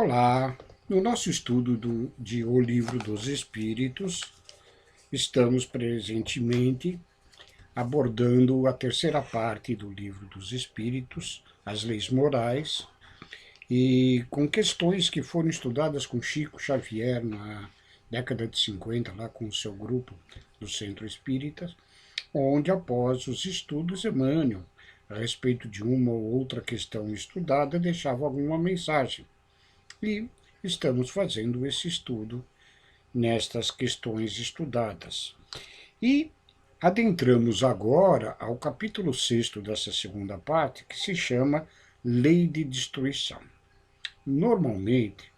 Olá! No nosso estudo de O Livro dos Espíritos, estamos presentemente abordando a terceira parte do Livro dos Espíritos, as leis morais, e com questões que foram estudadas com Chico Xavier na década de 50, lá com o seu grupo do Centro Espírita, onde, após os estudos, Emmanuel, a respeito de uma ou outra questão estudada, deixava alguma mensagem. E estamos fazendo esse estudo nestas questões estudadas. E adentramos agora ao capítulo 6 dessa segunda parte, que se chama Lei de Destruição. Normalmente,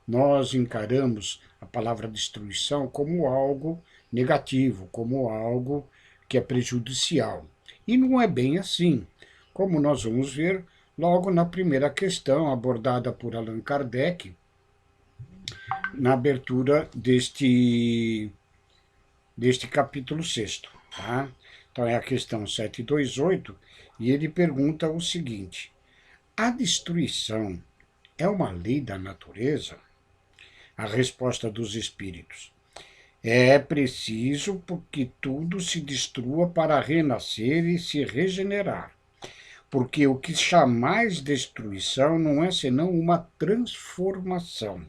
nós encaramos a palavra destruição como algo negativo, como algo que é prejudicial. E não é bem assim, como nós vamos ver logo na primeira questão abordada por Allan Kardec, na abertura deste capítulo 6. Tá? Então é a questão 728, e ele pergunta o seguinte: a destruição é uma lei da natureza? A resposta dos espíritos: é preciso que tudo se destrua para renascer e se regenerar. Porque o que chamais destruição não é senão uma transformação,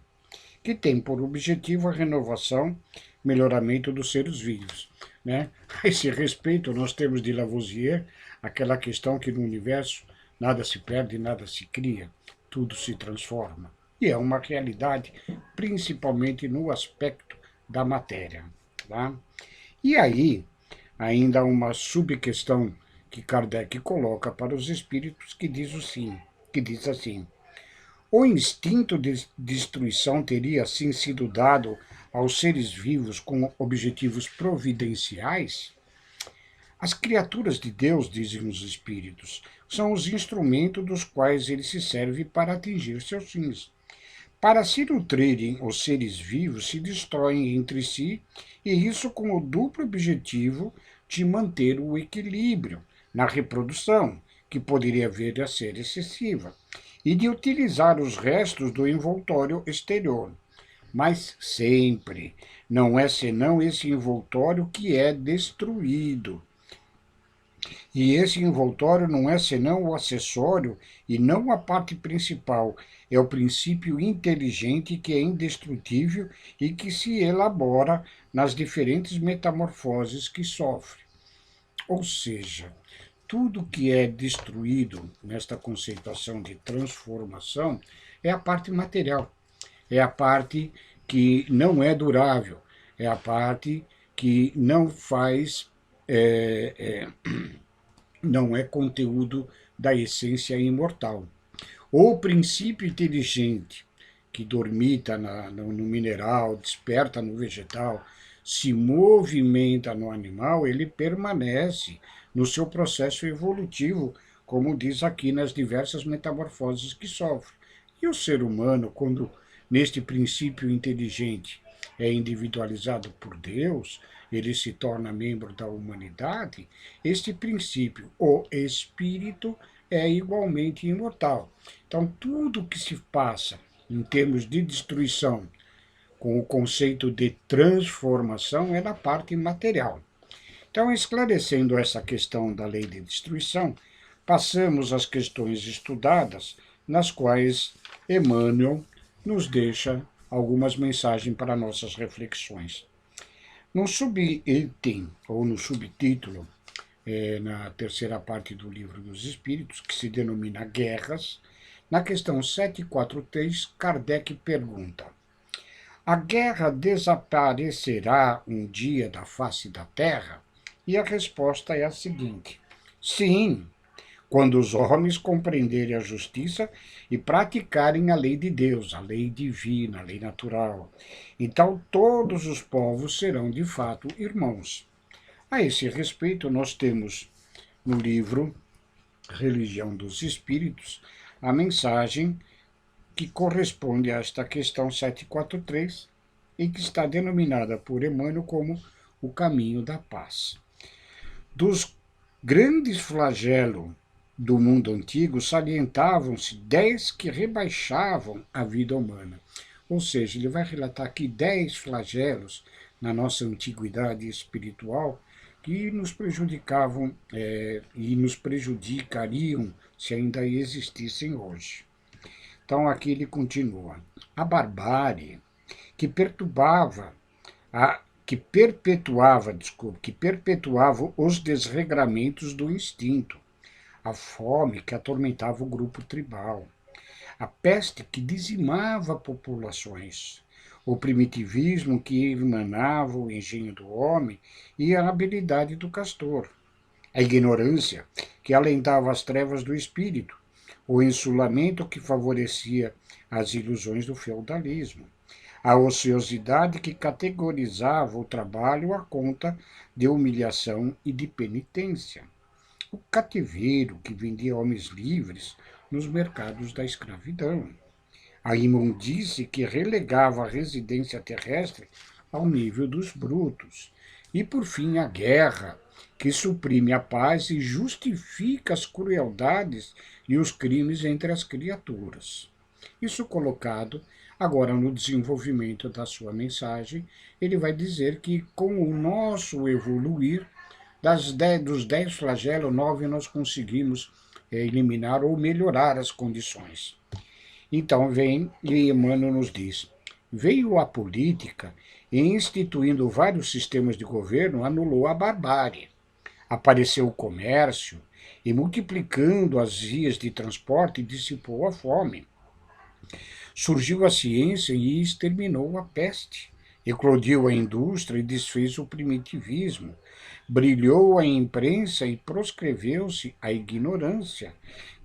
que tem por objetivo a renovação, melhoramento dos seres vivos. Né? A esse respeito, nós temos de Lavoisier aquela questão que no universo nada se perde, nada se cria, tudo se transforma. E é uma realidade, principalmente no aspecto da matéria. Tá? E aí, ainda uma subquestão que Kardec coloca para os espíritos, que diz assim: o instinto de destruição teria assim sido dado aos seres vivos com objetivos providenciais? As criaturas de Deus, dizem os espíritos, são os instrumentos dos quais ele se serve para atingir seus fins. Para se nutrirem, os seres vivos se destroem entre si, e isso com o duplo objetivo de manter o equilíbrio na reprodução, que poderia vir a ser excessiva, e de utilizar os restos do envoltório exterior. Mas sempre não é senão esse envoltório que é destruído. E esse envoltório não é senão o acessório e não a parte principal. É o princípio inteligente que é indestrutível e que se elabora nas diferentes metamorfoses que sofre. Ou seja, tudo que é destruído nesta conceituação de transformação é a parte material, é a parte que não é durável, é a parte que não faz, não é conteúdo da essência imortal. O princípio inteligente que dormita no mineral, desperta no vegetal, se movimenta no animal, ele permanece no seu processo evolutivo, como diz aqui nas diversas metamorfoses que sofre. E o ser humano, quando neste princípio inteligente é individualizado por Deus, ele se torna membro da humanidade, este princípio, o espírito, é igualmente imortal. Então, tudo que se passa em termos de destruição, com o conceito de transformação, é na parte material. Então, esclarecendo essa questão da lei de destruição, passamos às questões estudadas, nas quais Emmanuel nos deixa algumas mensagens para nossas reflexões. No subitem, ou no subtítulo, na terceira parte do Livro dos Espíritos, que se denomina Guerras, na questão 743, Kardec pergunta: a guerra desaparecerá um dia da face da Terra? E a resposta é a seguinte: sim, quando os homens compreenderem a justiça e praticarem a lei de Deus, a lei divina, a lei natural. Então todos os povos serão de fato irmãos. A esse respeito, nós temos no livro Religião dos Espíritos a mensagem que corresponde a esta questão 743 e que está denominada por Emmanuel como o caminho da paz. Dos grandes flagelos do mundo antigo, salientavam-se 10 que rebaixavam a vida humana. Ou seja, ele vai relatar aqui 10 flagelos na nossa antiguidade espiritual que nos prejudicavam e nos prejudicariam se ainda existissem hoje. Então aqui ele continua. A barbárie que perpetuava os desregramentos do instinto, a fome que atormentava o grupo tribal, a peste que dizimava populações, o primitivismo que emanava o engenho do homem e a habilidade do castor, a ignorância que alentava as trevas do espírito, o insulamento que favorecia as ilusões do feudalismo, a ociosidade que categorizava o trabalho à conta de humilhação e de penitência, o cativeiro que vendia homens livres nos mercados da escravidão, a imundície que relegava a residência terrestre ao nível dos brutos, e, por fim, a guerra, que suprime a paz e justifica as crueldades e os crimes entre as criaturas. Isso colocado agora no desenvolvimento da sua mensagem, ele vai dizer que com o nosso evoluir, dos 10 flagelos, 9 nós conseguimos eliminar ou melhorar as condições. Então vem e Emmanuel nos diz, veio a política e instituindo vários sistemas de governo anulou a barbárie. Apareceu o comércio e multiplicando as vias de transporte dissipou a fome. Surgiu a ciência e exterminou a peste. Eclodiu a indústria e desfez o primitivismo. Brilhou a imprensa e proscreveu-se a ignorância.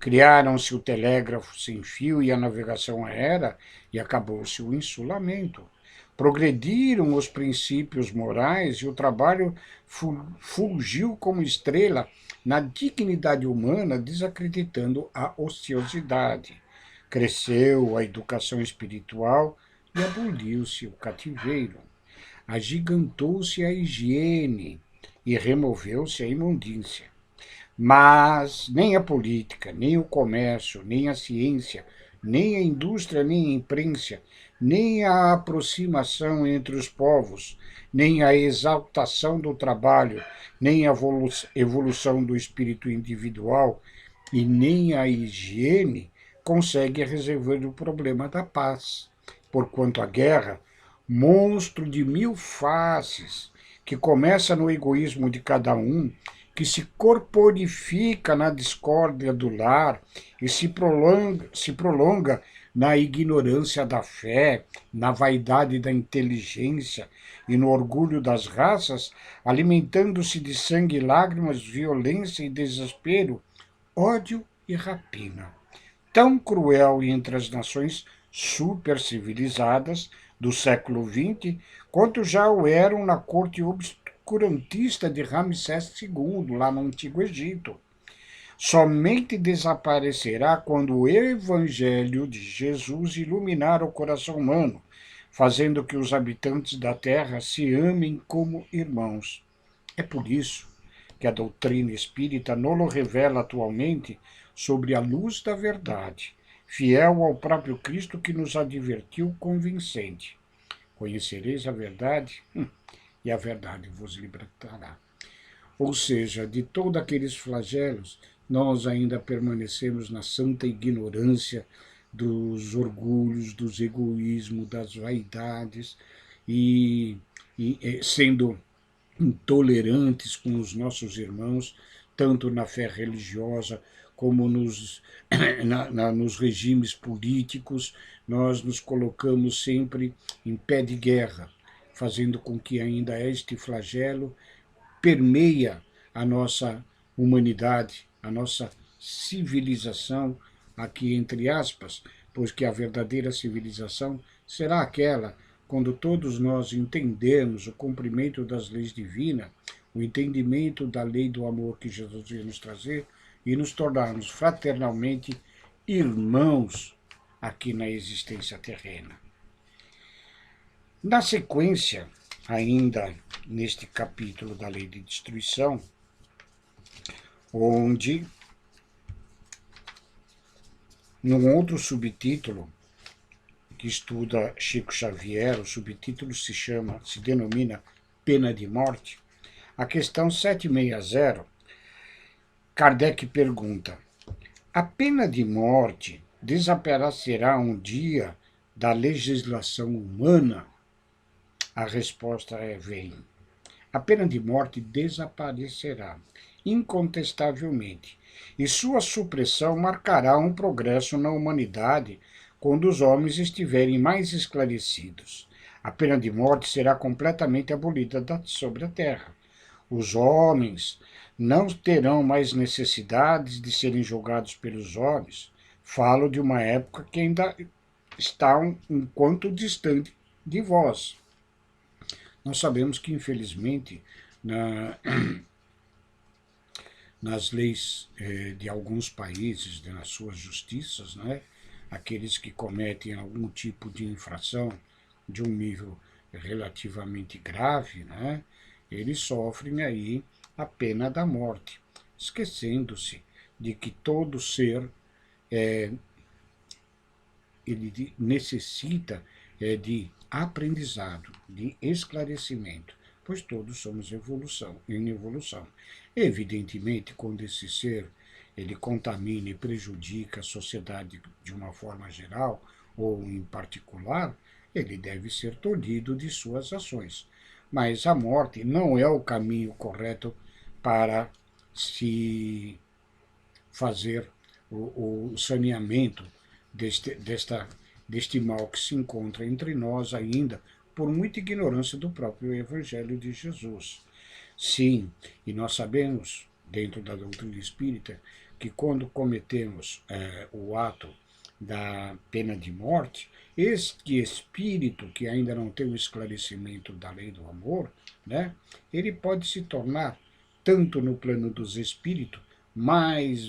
Criaram-se o telégrafo sem fio e a navegação aérea e acabou-se o insulamento. Progrediram os princípios morais e o trabalho fulgiu como estrela na dignidade humana, desacreditando a ociosidade. Cresceu a educação espiritual e aboliu-se o cativeiro. Agigantou-se a higiene e removeu-se a imundícia. Mas nem a política, nem o comércio, nem a ciência, nem a indústria, nem a imprensa, nem a aproximação entre os povos, nem a exaltação do trabalho, nem a evolução do espírito individual e nem a higiene consegue resolver o problema da paz, porquanto a guerra, monstro de 1000 faces, que começa no egoísmo de cada um, que se corporifica na discórdia do lar e se prolonga na ignorância da fé, na vaidade da inteligência e no orgulho das raças, alimentando-se de sangue, lágrimas, violência e desespero, ódio e rapina. Tão cruel entre as nações supercivilizadas do século XX, quanto já o eram na corte obscurantista de Ramsés II, lá no Antigo Egito. Somente desaparecerá quando o Evangelho de Jesus iluminar o coração humano, fazendo que os habitantes da terra se amem como irmãos. É por isso que a doutrina espírita nos revela atualmente sobre a luz da verdade, fiel ao próprio Cristo que nos advertiu convincente. Conhecereis a verdade, e a verdade vos libertará. Ou seja, de todos aqueles flagelos, nós ainda permanecemos na santa ignorância dos orgulhos, dos egoísmos, das vaidades, e sendo intolerantes com os nossos irmãos, tanto na fé religiosa como nos regimes políticos, nós nos colocamos sempre em pé de guerra, fazendo com que ainda este flagelo permeia a nossa humanidade, a nossa civilização, aqui entre aspas, pois que a verdadeira civilização será aquela quando todos nós entendermos o cumprimento das leis divinas, o entendimento da lei do amor que Jesus veio nos trazer e nos tornarmos fraternalmente irmãos aqui na existência terrena. Na sequência, ainda neste capítulo da lei de destruição, onde Num outro subtítulo, que estuda Chico Xavier, o subtítulo se denomina Pena de Morte, a questão 760, Kardec pergunta: a pena de morte desaparecerá um dia da legislação humana? A resposta é: vem. A pena de morte desaparecerá, incontestavelmente, e sua supressão marcará um progresso na humanidade quando os homens estiverem mais esclarecidos. A pena de morte será completamente abolida sobre a terra. Os homens não terão mais necessidades de serem julgados pelos homens. Falo de uma época que ainda está um quanto distante de vós. Nós sabemos que, infelizmente, nas leis de alguns países, nas suas justiças, né, aqueles que cometem algum tipo de infração de um nível relativamente grave, né, eles sofrem aí a pena da morte, esquecendo-se de que todo ser ele necessita de aprendizado, de esclarecimento, pois todos somos em evolução. Evidentemente, quando esse ser ele contamina e prejudica a sociedade de uma forma geral ou em particular, ele deve ser tolhido de suas ações. Mas a morte não é o caminho correto para se fazer o saneamento deste mal que se encontra entre nós ainda, por muita ignorância do próprio Evangelho de Jesus. Sim, e nós sabemos, dentro da doutrina espírita, que quando cometemos o ato da pena de morte, este espírito que ainda não tem o esclarecimento da lei do amor, né, ele pode se tornar, tanto no plano dos espíritos, mais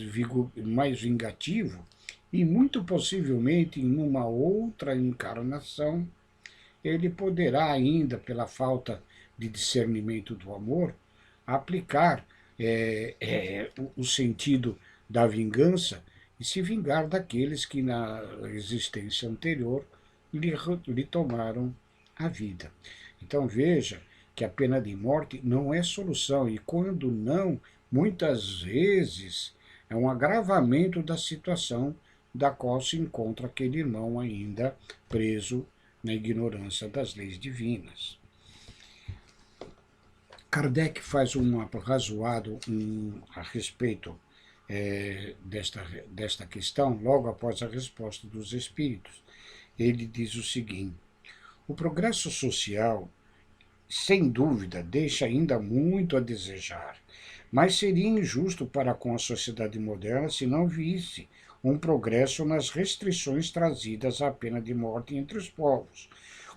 vingativo, e muito possivelmente em uma outra encarnação, ele poderá ainda, pela falta de discernimento do amor, aplicar o sentido da vingança e se vingar daqueles que na existência anterior lhe tomaram a vida. Então veja que a pena de morte não é solução, e quando não, muitas vezes é um agravamento da situação da qual se encontra aquele irmão ainda preso na ignorância das leis divinas. Kardec faz um arrazoado a respeito desta questão, logo após a resposta dos espíritos. Ele diz o seguinte: o progresso social, sem dúvida, deixa ainda muito a desejar, mas seria injusto para com a sociedade moderna se não visse um progresso nas restrições trazidas à pena de morte entre os povos,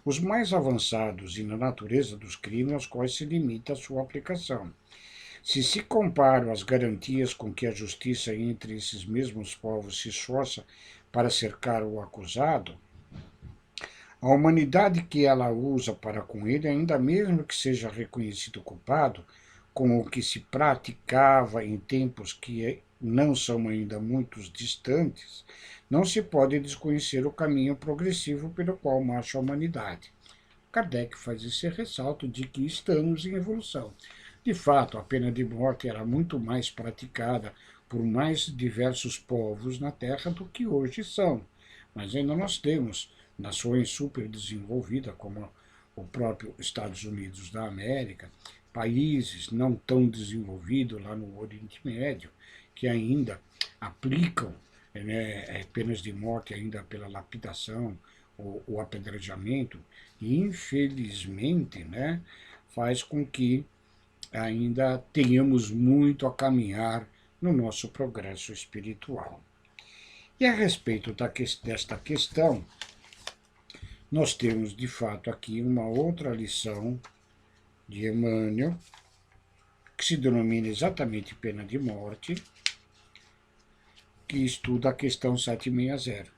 os mais avançados e na natureza dos crimes aos quais se limita a sua aplicação. Se comparam as garantias com que a justiça entre esses mesmos povos se esforça para cercar o acusado, a humanidade que ela usa para com ele, ainda mesmo que seja reconhecido culpado, com o que se praticava em tempos que não são ainda muito distantes, não se pode desconhecer o caminho progressivo pelo qual marcha a humanidade. Kardec faz esse ressalto de que estamos em evolução. De fato, a pena de morte era muito mais praticada por mais diversos povos na Terra do que hoje são, mas ainda nós temos nações superdesenvolvidas, como o próprio Estados Unidos da América, países não tão desenvolvidos lá no Oriente Médio, que ainda aplicam penas de morte ainda pela lapidação, o apedrejamento, e infelizmente faz com que ainda tenhamos muito a caminhar no nosso progresso espiritual. E a respeito desta questão, nós temos de fato aqui uma outra lição de Emmanuel, que se denomina exatamente pena de morte, que estuda a questão 760.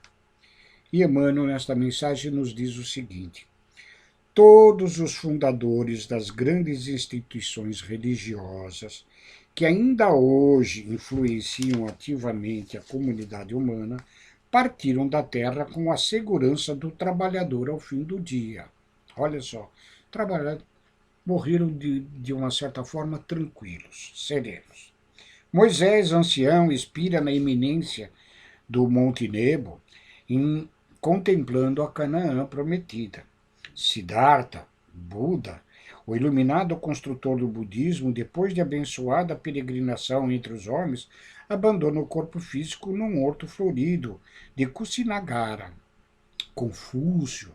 E Emmanuel, nesta mensagem, nos diz o seguinte: todos os fundadores das grandes instituições religiosas que ainda hoje influenciam ativamente a comunidade humana partiram da terra com a segurança do trabalhador ao fim do dia. Olha só, morreram de uma certa forma tranquilos, serenos. Moisés, ancião, expira na iminência do Monte Nebo, contemplando a Canaã prometida. Siddhartha, Buda, o iluminado construtor do budismo, depois de abençoada peregrinação entre os homens, abandona o corpo físico num horto florido de Kusinagara. Confúcio,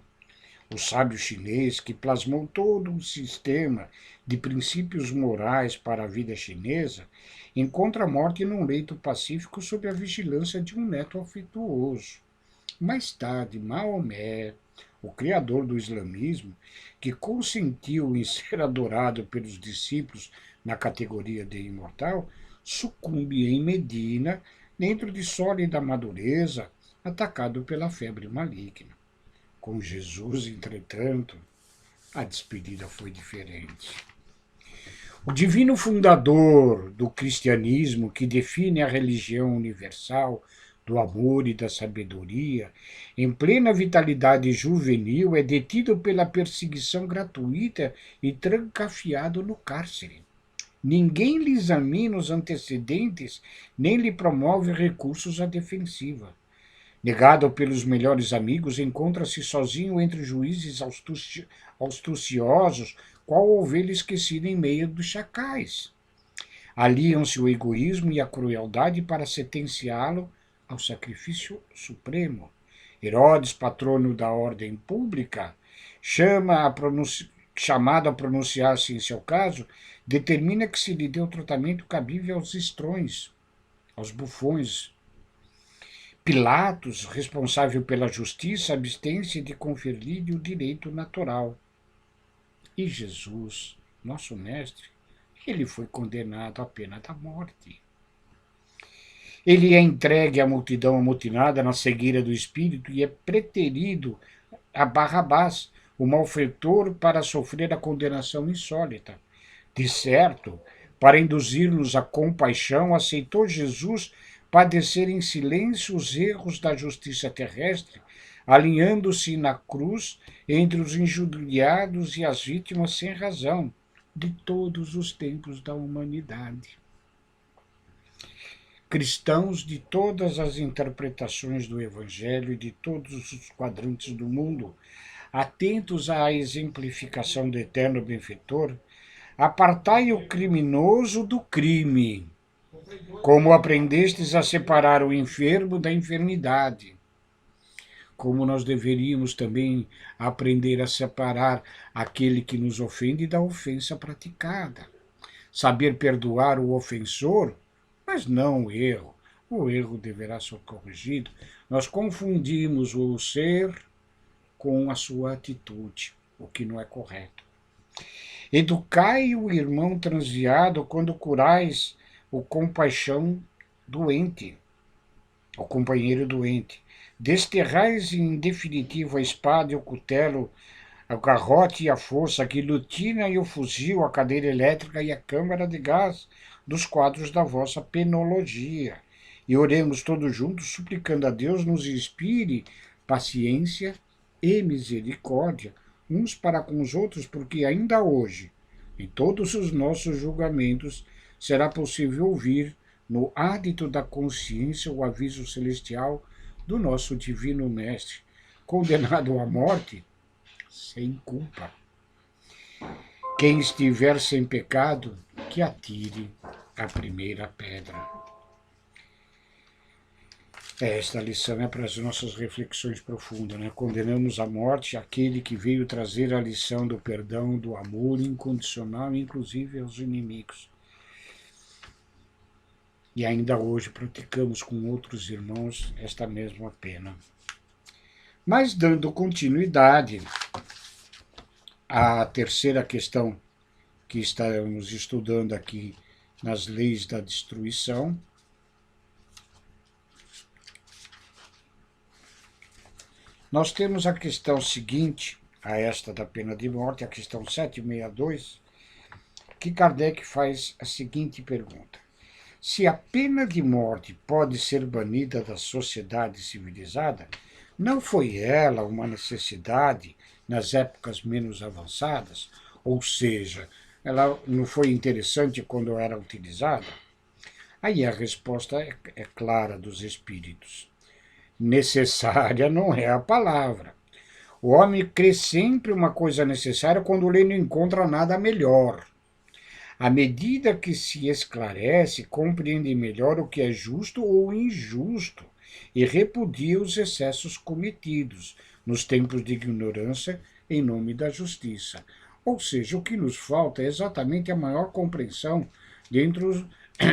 o sábio chinês que plasmou todo um sistema de princípios morais para a vida chinesa, encontra a morte num leito pacífico sob a vigilância de um neto afetuoso. Mais tarde, Maomé, o criador do islamismo, que consentiu em ser adorado pelos discípulos na categoria de imortal, sucumbe em Medina, dentro de sólida madureza, atacado pela febre maligna. Com Jesus, entretanto, a despedida foi diferente. O divino fundador do cristianismo, que define a religião universal do amor e da sabedoria, em plena vitalidade juvenil, é detido pela perseguição gratuita e trancafiado no cárcere. Ninguém lhe examina os antecedentes, nem lhe promove recursos à defensiva. Negado pelos melhores amigos, encontra-se sozinho entre juízes astuciosos, qual ovelha esquecida em meio dos chacais. Aliam-se o egoísmo e a crueldade para sentenciá-lo ao sacrifício supremo. Herodes, patrono da ordem pública, chamado a pronunciar-se em seu caso, determina que se lhe dê o tratamento cabível aos estrões, aos bufões. Pilatos, responsável pela justiça, abstém-se de conferir-lhe o direito natural. E Jesus, nosso mestre, ele foi condenado à pena da morte. Ele é entregue à multidão amotinada na cegueira do espírito e é preterido a Barrabás, o malfeitor, para sofrer a condenação insólita. De certo, para induzir-nos à compaixão, aceitou Jesus padecer em silêncio os erros da justiça terrestre, alinhando-se na cruz entre os injuriados e as vítimas sem razão de todos os tempos da humanidade. Cristãos de todas as interpretações do Evangelho e de todos os quadrantes do mundo, atentos à exemplificação do eterno benfeitor, apartai o criminoso do crime, como aprendestes a separar o enfermo da enfermidade, como nós deveríamos também aprender a separar aquele que nos ofende da ofensa praticada, saber perdoar o ofensor, mas não o erro. O erro deverá ser corrigido. Nós confundimos o ser com a sua atitude, o que não é correto. Educai o irmão transviado quando curais o compaixão doente, o companheiro doente. Desterrais em definitivo a espada e o cutelo, o garrote e a força, a guilhotina e o fuzil, a cadeira elétrica e a câmara de gás dos quadros da vossa penologia. E oremos todos juntos, suplicando a Deus nos inspire paciência e misericórdia, uns para com os outros, porque ainda hoje, em todos os nossos julgamentos, será possível ouvir, no ádito da consciência, o aviso celestial do nosso Divino Mestre, condenado à morte sem culpa. Quem estiver sem pecado, que atire a primeira pedra. Esta lição é para as nossas reflexões profundas, né? Condenamos à morte aquele que veio trazer a lição do perdão, do amor incondicional, inclusive aos inimigos. E ainda hoje praticamos com outros irmãos esta mesma pena. Mas dando continuidade à terceira questão que estamos estudando aqui nas leis da destruição, nós temos a questão seguinte, a esta da pena de morte, a questão 762, que Kardec faz a seguinte pergunta. Se a pena de morte pode ser banida da sociedade civilizada, não foi ela uma necessidade nas épocas menos avançadas? Ou seja, ela não foi interessante quando era utilizada? Aí a resposta é clara dos espíritos. Necessária não é a palavra. O homem crê sempre uma coisa necessária quando ele não encontra nada melhor. À medida que se esclarece, compreende melhor o que é justo ou injusto e repudia os excessos cometidos nos tempos de ignorância em nome da justiça. Ou seja, o que nos falta é exatamente a maior compreensão dentro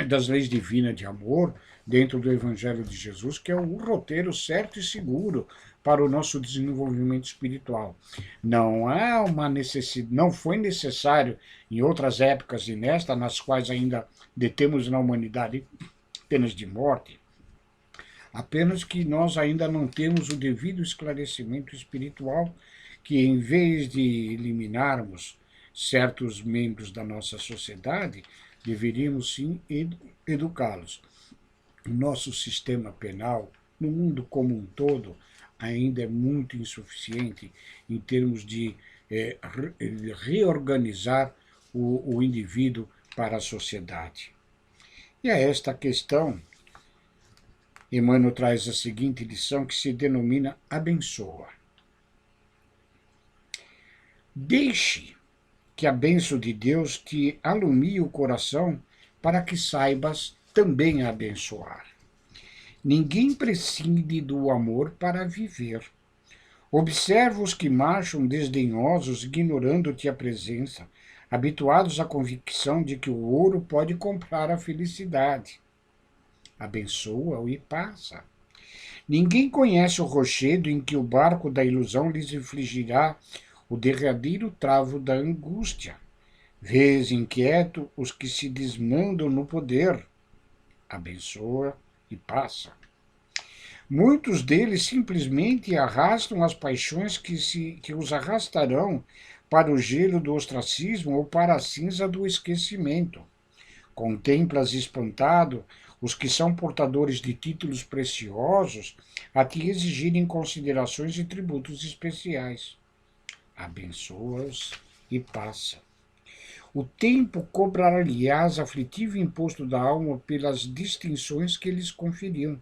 das leis divinas de amor, dentro do Evangelho de Jesus, que é o roteiro certo e seguro para o nosso desenvolvimento espiritual. Não há uma necessidade, não foi necessário em outras épocas e nesta, nas quais ainda detemos na humanidade penas de morte, apenas que nós ainda não temos o devido esclarecimento espiritual, que em vez de eliminarmos certos membros da nossa sociedade, deveríamos sim educá-los. O nosso sistema penal, no mundo como um todo, ainda é muito insuficiente em termos de reorganizar o indivíduo para a sociedade. E a esta questão, Emmanuel traz a seguinte lição que se denomina abençoa. Deixe que a bênção de Deus te alumie o coração para que saibas também abençoar. Ninguém prescinde do amor para viver. Observa os que marcham desdenhosos, ignorando-te a presença, habituados à convicção de que o ouro pode comprar a felicidade. Abençoa-o e passa. Ninguém conhece o rochedo em que o barco da ilusão lhes infligirá o derradeiro travo da angústia. Vês inquieto os que se desmandam no poder. Abençoa e passa. Muitos deles simplesmente arrastam as paixões que os arrastarão para o gelo do ostracismo ou para a cinza do esquecimento. Contemplas espantado os que são portadores de títulos preciosos a te exigirem considerações e tributos especiais. Abençoa-os e passa. O tempo cobrará-lhes aflitivo imposto da alma pelas distinções que lhes conferiam.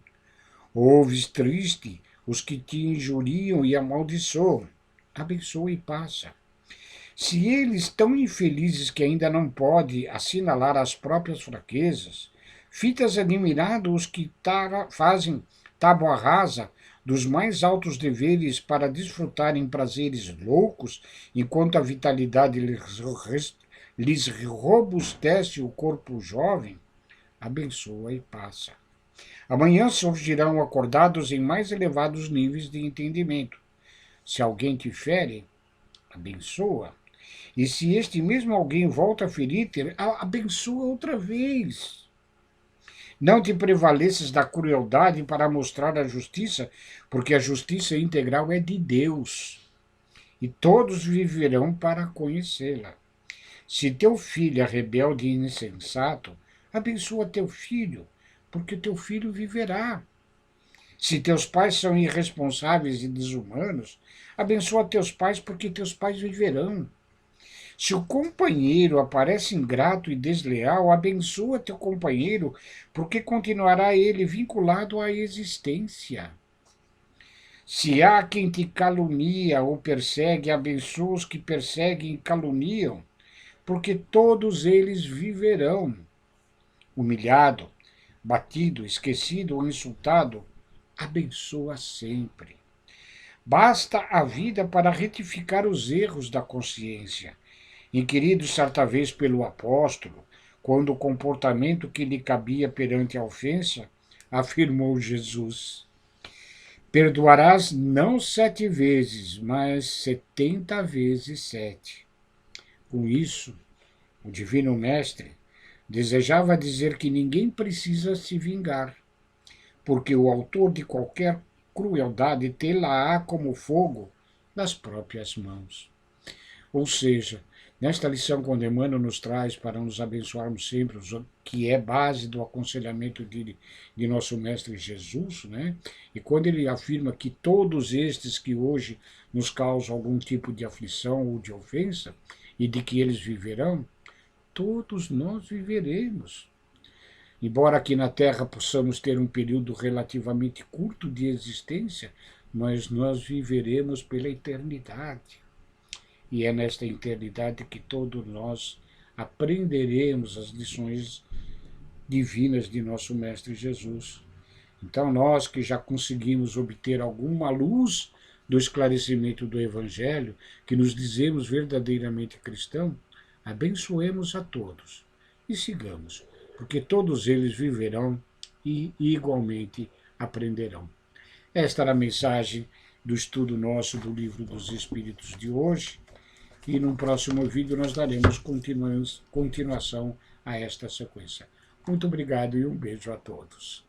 Ouves triste os que te injuriam e amaldiçoam. Abençoa e passa. Se eles, tão infelizes que ainda não pode assinalar as próprias fraquezas, fitas admirado os que fazem tábua rasa dos mais altos deveres para desfrutarem prazeres loucos, enquanto a vitalidade lhes robustece o corpo jovem, abençoa e passa. Amanhã surgirão acordados em mais elevados níveis de entendimento. Se alguém te fere, abençoa. E se este mesmo alguém volta a ferir-te, abençoa outra vez. Não te prevaleças da crueldade para mostrar a justiça, porque a justiça integral é de Deus. E todos viverão para conhecê-la. Se teu filho é rebelde e insensato, abençoa teu filho, porque teu filho viverá. Se teus pais são irresponsáveis e desumanos, abençoa teus pais, porque teus pais viverão. Se o companheiro aparece ingrato e desleal, abençoa teu companheiro, porque continuará ele vinculado à existência. Se há quem te calunia ou persegue, abençoa os que perseguem e caluniam, porque todos eles viverão. Humilhado, batido, esquecido ou insultado, abençoa sempre. Basta a vida para retificar os erros da consciência, inquirido certa vez pelo apóstolo, quando o comportamento que lhe cabia perante a ofensa, afirmou Jesus: perdoarás não 7 vezes, mas 70 vezes 7. Com isso, o Divino Mestre desejava dizer que ninguém precisa se vingar, porque o autor de qualquer crueldade tê-la-á como fogo nas próprias mãos. Ou seja, Nesta lição, quando Emmanuel nos traz para nos abençoarmos sempre, que é base do aconselhamento de nosso Mestre Jesus, né? E quando ele afirma que todos estes que hoje nos causam algum tipo de aflição ou de ofensa, e de que eles viverão, todos nós viveremos. Embora aqui na Terra possamos ter um período relativamente curto de existência, mas nós viveremos pela eternidade. E é nesta eternidade que todos nós aprenderemos as lições divinas de nosso Mestre Jesus. Então, nós que já conseguimos obter alguma luz do esclarecimento do Evangelho, que nos dizemos verdadeiramente cristãos, abençoemos a todos e sigamos, porque todos eles viverão e igualmente aprenderão. Esta era a mensagem do estudo nosso do Livro dos Espíritos de hoje. E no próximo vídeo nós daremos continuação a esta sequência. Muito obrigado e um beijo a todos.